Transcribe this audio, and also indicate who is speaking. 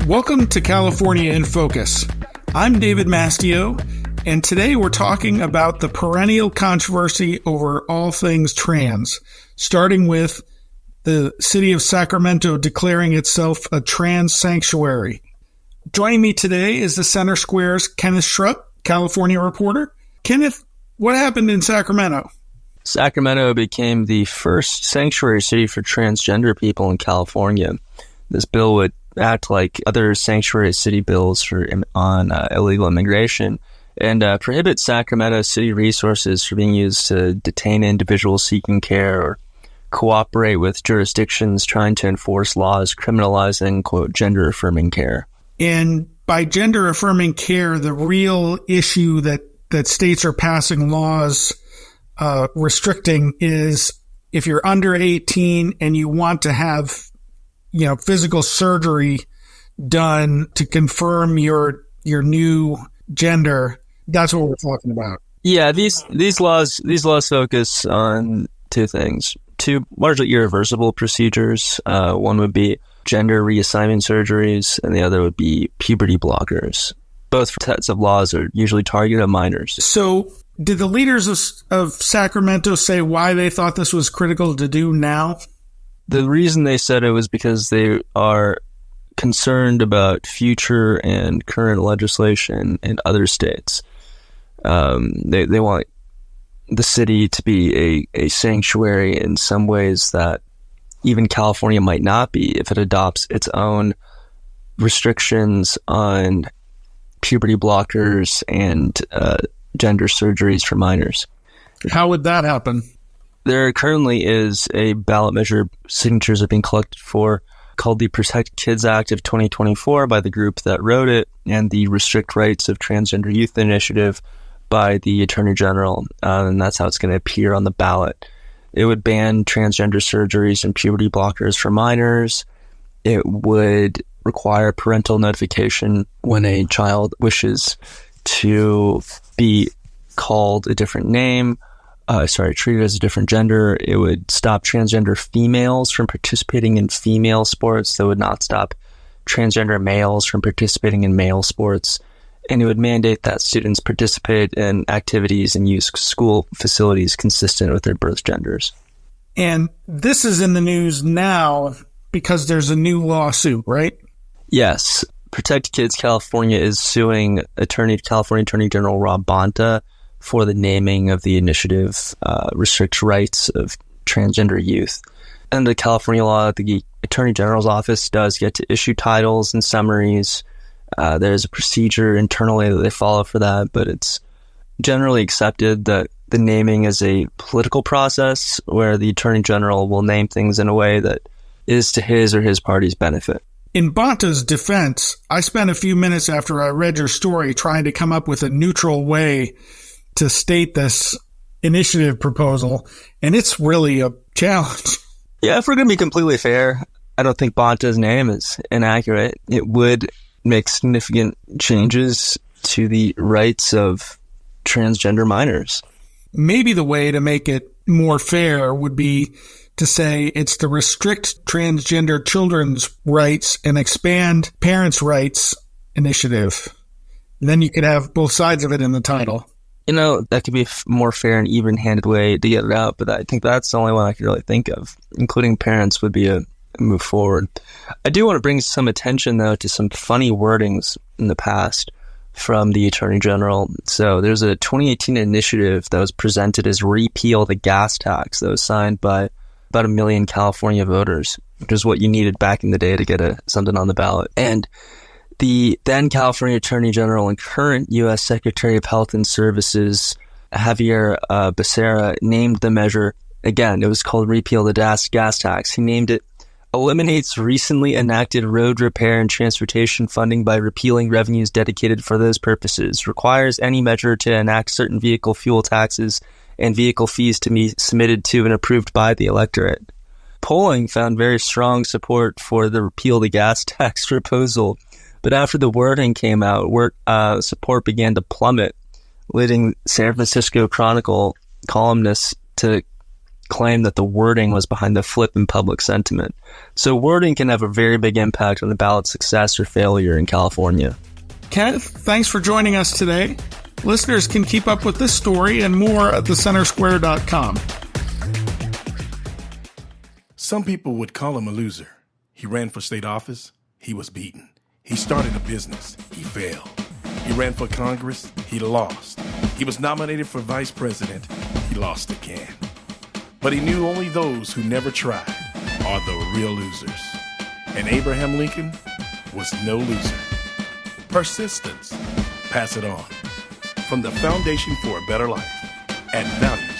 Speaker 1: Welcome to California in Focus. I'm David Mastio, and today we're talking about the perennial controversy over all things trans, starting with the city of Sacramento declaring itself a trans sanctuary. Joining me today is the Center Square's Kenneth Schrupp, California reporter. Kenneth, what happened in Sacramento?
Speaker 2: Sacramento became the first sanctuary city for transgender people in California. This bill would act like other sanctuary city bills on illegal immigration and prohibit Sacramento city resources from being used to detain individuals seeking care or cooperate with jurisdictions trying to enforce laws criminalizing, quote, gender-affirming care.
Speaker 1: And by gender-affirming care, the real issue that states are passing laws restricting is if you're under 18 and you want to have physical surgery done to confirm your new gender. That's what we're talking about.
Speaker 2: Yeah, these laws focus on two things. Two largely irreversible procedures. One would be gender reassignment surgeries, and the other would be puberty blockers. Both sets of laws are usually targeted at minors.
Speaker 1: So did the leaders of Sacramento say why they thought this was critical to do now?
Speaker 2: The reason they said it was because they are concerned about future and current legislation in other states. They want the city to be a sanctuary in some ways that even California might not be if it adopts its own restrictions on puberty blockers and gender surgeries for minors.
Speaker 1: How would that happen?
Speaker 2: There currently is a ballot measure signatures are being collected for called the Protect Kids Act of 2024 by the group that wrote it, and the Restrict Rights of Transgender Youth Initiative by the Attorney General, and that's how it's going to appear on the ballot. It would ban transgender surgeries and puberty blockers for minors. It would require parental notification when a child wishes to be called a different name, treated as a different gender. It would stop transgender females from participating in female sports. That would not stop transgender males from participating in male sports. And it would mandate that students participate in activities and use school facilities consistent with their birth genders.
Speaker 1: And this is in the news now because there's a new lawsuit, right?
Speaker 2: Yes. Protect Kids California is suing California Attorney General Rob Bonta for the naming of the initiative, Restrict Rights of Transgender Youth. And the California law, the Attorney General's office does get to issue titles and summaries. There's a procedure internally that they follow for that, but it's generally accepted that the naming is a political process where the Attorney General will name things in a way that is to his or his party's benefit.
Speaker 1: In Bonta's defense, I spent a few minutes after I read your story trying to come up with a neutral way to state this initiative proposal, and it's really a challenge.
Speaker 2: Yeah, if we're going to be completely fair, I don't think Bonta's name is inaccurate. It would make significant changes to the rights of transgender minors.
Speaker 1: Maybe the way to make it more fair would be to say it's the Restrict Transgender Children's Rights and Expand Parents' Rights initiative. And then you could have both sides of it in the title.
Speaker 2: That could be a more fair and even-handed way to get it out, but I think that's the only one I could really think of. Including parents would be a move forward. I do want to bring some attention, though, to some funny wordings in the past from the Attorney General. So there's a 2018 initiative that was presented as Repeal the Gas Tax that was signed by about 1 million California voters, which is what you needed back in the day to get something on the ballot. And the then California Attorney General and current U.S. Secretary of Health and Services, Javier Becerra, named the measure, again, it was called Repeal the Gas Tax. He named it Eliminates Recently Enacted Road Repair and Transportation Funding by Repealing Revenues Dedicated for Those Purposes. Requires any measure to enact certain vehicle fuel taxes and vehicle fees to be submitted to and approved by the electorate. Polling found very strong support for the Repeal the Gas Tax proposal, but after the wording came out, support began to plummet, leading San Francisco Chronicle columnists to claimed that the wording was behind the flip in public sentiment. So wording can have a very big impact on the ballot's success or failure in California.
Speaker 1: Kenneth, thanks for joining us today. Listeners can keep up with this story and more at thecentersquare.com.
Speaker 3: Some people would call him a loser. He ran for state office. He was beaten. He started a business. He failed. He ran for Congress. He lost. He was nominated for vice president. He lost again. But he knew only those who never tried are the real losers. And Abraham Lincoln was no loser. Persistence. Pass it on. From the Foundation for a Better Life. Add value